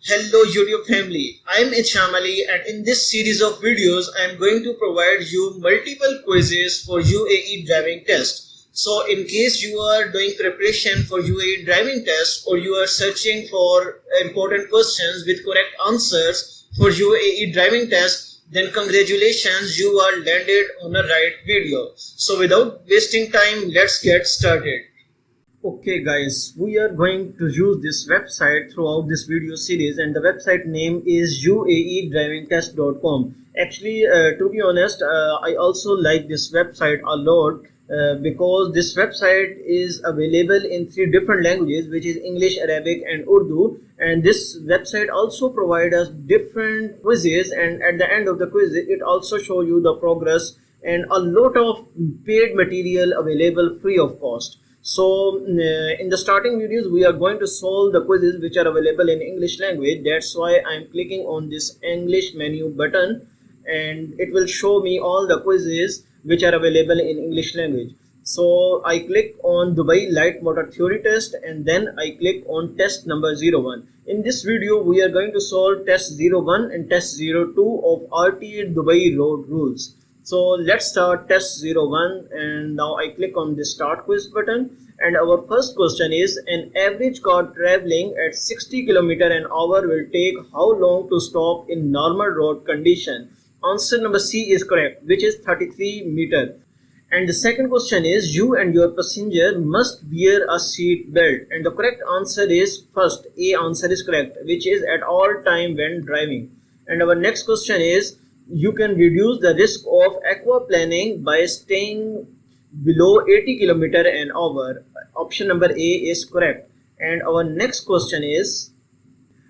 Hello YouTube family, I am Ichamali and in this series of videos I am going to provide you multiple quizzes for UAE driving test. So in case you are doing preparation for UAE driving test or you are searching for important questions with correct answers for UAE driving test, then congratulations, you are landed on the right video. So without wasting time, let's get started. Okay guys, we are going to use this website throughout this video series and the website name is uaedrivingtest.com. Actually, to be honest, I also like this website a lot because this website is available in 3 different languages, which is English, Arabic and Urdu, and this website also provides us different quizzes, and at the end of the quiz it also shows you the progress and a lot of paid material available free of cost. So in the starting videos we are going to solve the quizzes which are available in English language. That's why I am clicking on this English menu button and it will show me all the quizzes which are available in English language. So I click on Dubai Light Motor Theory Test and then I click on test number 01. In this video we are going to solve test 01 and test 02 of RTA Dubai Road Rules. So let's start test 01 and now I click on the start quiz button and our first question is, an average car traveling at 60 km an hour will take how long to stop in normal road condition? Answer number C is correct, which is 33 meter. And the second question is, you and your passenger must wear a seat belt, and the correct answer is first A answer is correct, which is at all time when driving. And our next question is, you can reduce the risk of aquaplaning by staying below 80 km an hour. Option number A is correct. And our next question is,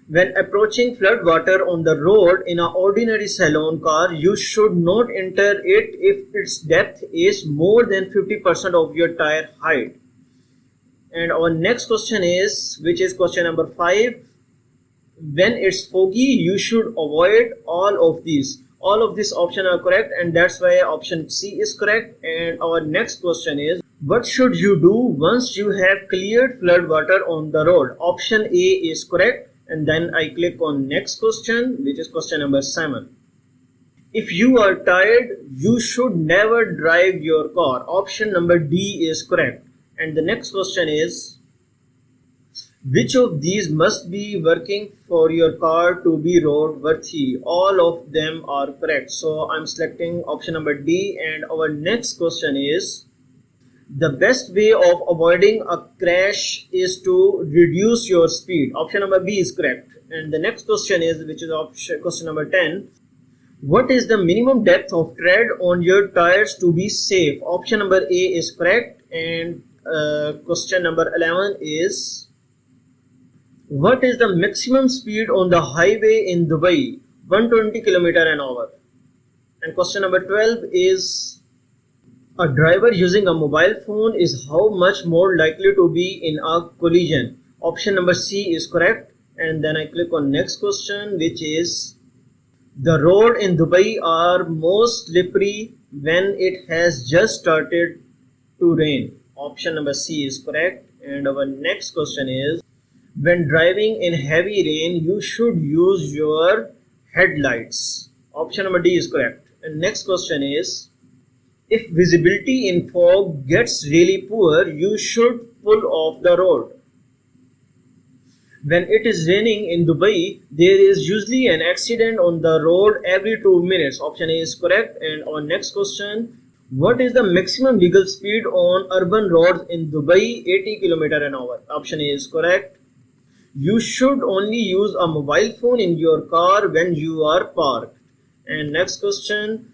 when approaching flood water on the road in an ordinary salon car, you should not enter it if its depth is more than 50% of your tire height. And our next question is, which is question number 5, when it's foggy, you should avoid all of these. All of these options are correct and that's why option C is correct. And our next question is, what should you do once you have cleared flood water on the road? Option A is correct and then I click on next question, which is question number 7. If you are tired, you should never drive your car. Option number D is correct. And the next question is, which of these must be working for your car to be roadworthy? All of them are correct. So I'm selecting option number D. And our next question is, the best way of avoiding a crash is to reduce your speed. Option number B is correct. And the next question is, which is question number 10. What is the minimum depth of tread on your tires to be safe? Option number A is correct. And question number 11 is, what is the maximum speed on the highway in Dubai? 120 km an hour. And question number 12 is, a driver using a mobile phone is how much more likely to be in a collision? Option number C is correct. And then I click on next question, which is, the road in Dubai are most slippery when it has just started to rain. Option number C is correct. And our next question is, when driving in heavy rain, you should use your headlights. Option number D is correct. And next question is, if visibility in fog gets really poor, you should pull off the road. When it is raining in Dubai, there is usually an accident on the road every 2 minutes. Option A is correct. And our next question, what is the maximum legal speed on urban roads in Dubai? 80 km an hour. Option A is correct. You should only use a mobile phone in your car when you are parked. And next question,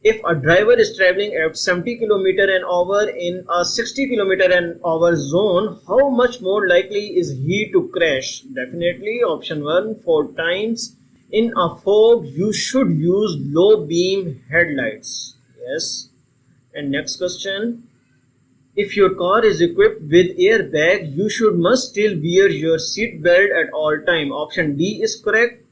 if a driver is traveling at 70 km an hour in a 60 km an hour zone, how much more likely is he to crash? Definitely option 1, 4 times. In a fog, you should use low beam headlights. Yes. And next question, if your car is equipped with airbag, you must still wear your seat belt at all time. Option D is correct.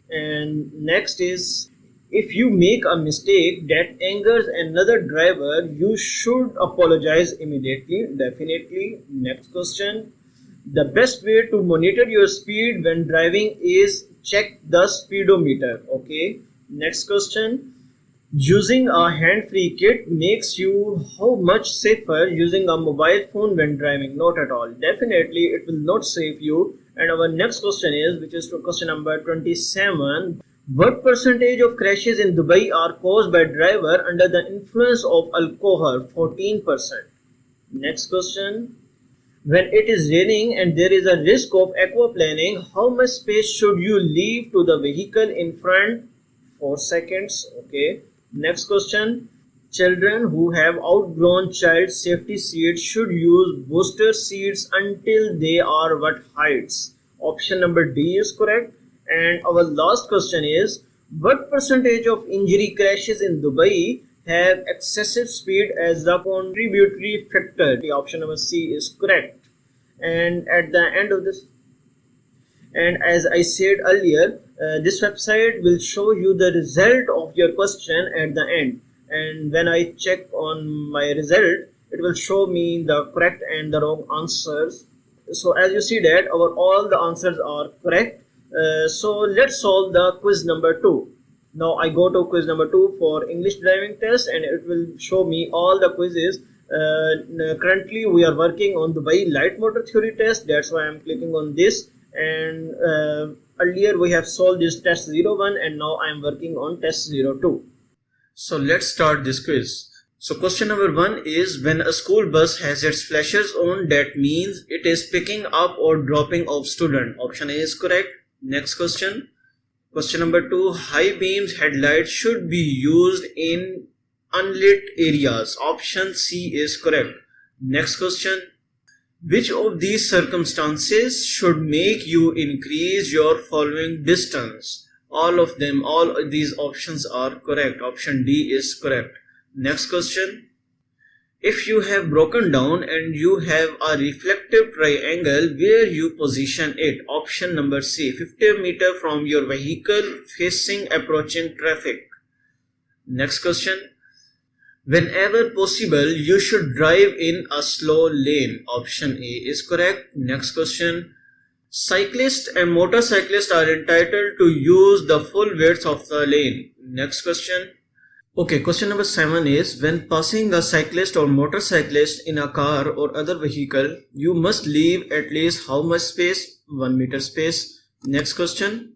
And next is, if you make a mistake that angers another driver, you should apologize immediately. Definitely. Next question, The best way to monitor your speed when driving is check the speedometer. Okay. Next question. Using a hand-free kit makes you how much safer using a mobile phone when driving? Not at all. Definitely it will not save you. And our next question is, which is question number 27. What percentage of crashes in Dubai are caused by driver under the influence of alcohol? 14%. Next question. When it is raining and there is a risk of aquaplaning, how much space should you leave to the vehicle in front? 4 seconds. Okay. Next question. Children who have outgrown child safety seats should use booster seats until they are what heights? Option number D is correct. And our last question is, what percentage of injury crashes in Dubai have excessive speed as the contributory factor? The option number C is correct. And at the end of this, and as I said earlier, this website will show you the result of your question at the end, and when I check on my result, it will show me the correct and the wrong answers. So as you see that all the answers are correct. So let's solve the quiz number 2. Now I go to quiz number 2 for English driving test, and it will show me all the quizzes. Currently we are working on the Dubai light motor theory test, that's why I'm clicking on this. And earlier we have solved this test 01, and now I am working on test 02. So let's start this quiz. So question number 1 is, when a school bus has its flashers on, that means it is picking up or dropping off student. Option A is correct. Next question. Question number 2, high beams headlights should be used in unlit areas. Option C is correct. Next question. Which of these circumstances should make you increase your following distance? All of them, all of these options are correct. Option D is correct. Next question. If you have broken down and you have a reflective triangle, where you position it? Option number C, 50 meters from your vehicle facing approaching traffic. Next question. Whenever possible, you should drive in a slow lane. Option A is correct. Next question. Cyclists and motorcyclists are entitled to use the full width of the lane. Next question. Okay, question number 7 is, when passing a cyclist or motorcyclist in a car or other vehicle, you must leave at least how much space? 1 meter space. Next question.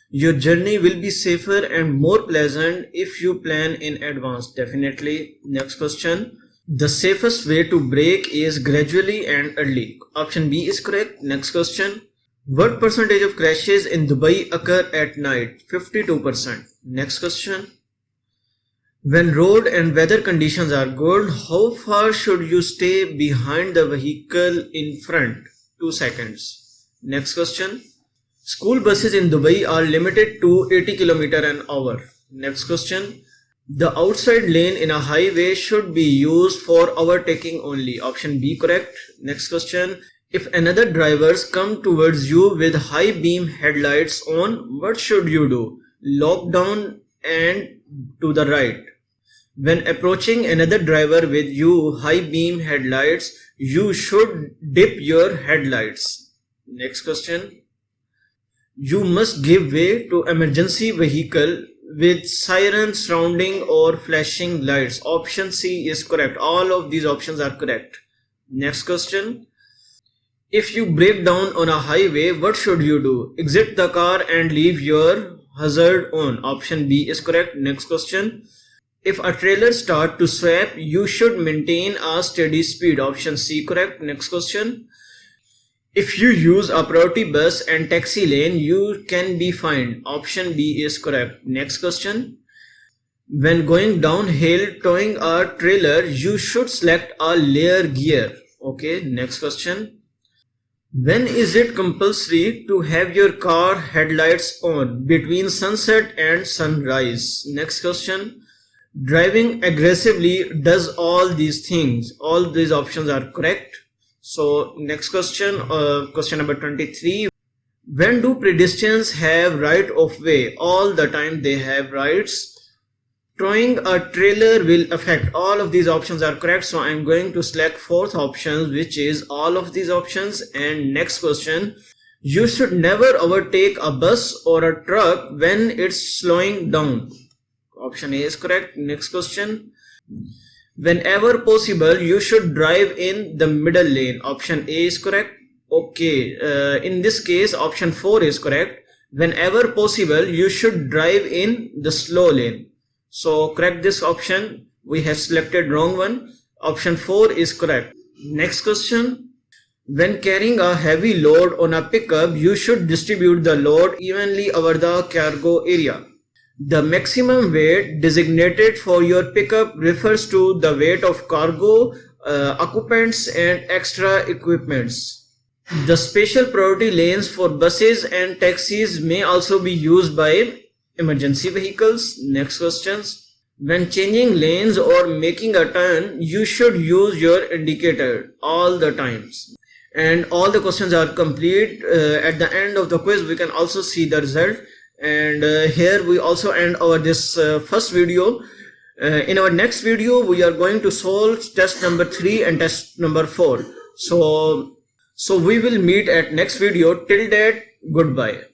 Your journey will be safer and more pleasant if you plan in advance. Definitely. Next question. The safest way to brake is gradually and early. Option B is correct. Next question. What percentage of crashes in Dubai occur at night? 52%. Next question. When road and weather conditions are good, how far should you stay behind the vehicle in front? 2 seconds. Next question. School buses in Dubai are limited to 80 km an hour. Next question. The outside lane in a highway should be used for overtaking only. Option B correct. Next question. If another drivers come towards you with high beam headlights on, what should you do? Lock down and to the right. When approaching another driver with you high beam headlights, you should dip your headlights. Next question. You must give way to emergency vehicle with siren surrounding or flashing lights. Option C is correct. All of these options are correct. Next question. If you break down on a highway, what should you do? Exit the car and leave your hazard on. Option B is correct. Next question. If a trailer starts to swap, you should maintain a steady speed. Option C correct. Next question. If you use a priority bus and taxi lane, you can be fined. Option B is correct. Next question. When going downhill towing a trailer, you should select a layer gear. Okay, next question. When is it compulsory to have your car headlights on? Between sunset and sunrise. Next question. Driving aggressively does all these things. All these options are correct. So next question, question number 23. When do pedestrians have right of way? All the time they have rights towing a trailer will affect. All of these options are correct, so I'm going to select fourth option, which is all of these options. And next question, you should never overtake a bus or a truck when it's slowing down. Option A is correct. Next question, whenever possible you should drive in the middle lane. Option A is correct. Okay, in this case option 4 is correct. Whenever possible you should drive in the slow lane. So correct this option. We have selected wrong one. Option 4 is correct. Next question, when carrying a heavy load on a pickup you should distribute the load evenly over the cargo area. The maximum weight designated for your pickup refers to the weight of cargo, occupants and extra equipments. The special priority lanes for buses and taxis may also be used by emergency vehicles. Next questions, when changing lanes or making a turn you should use your indicator all the times. And all the questions are complete. At the end of the quiz we can also see the result. And here we also end our this first video. In our next video we are going to solve test number 3 and test number 4. So we will meet at next video. Till that, goodbye.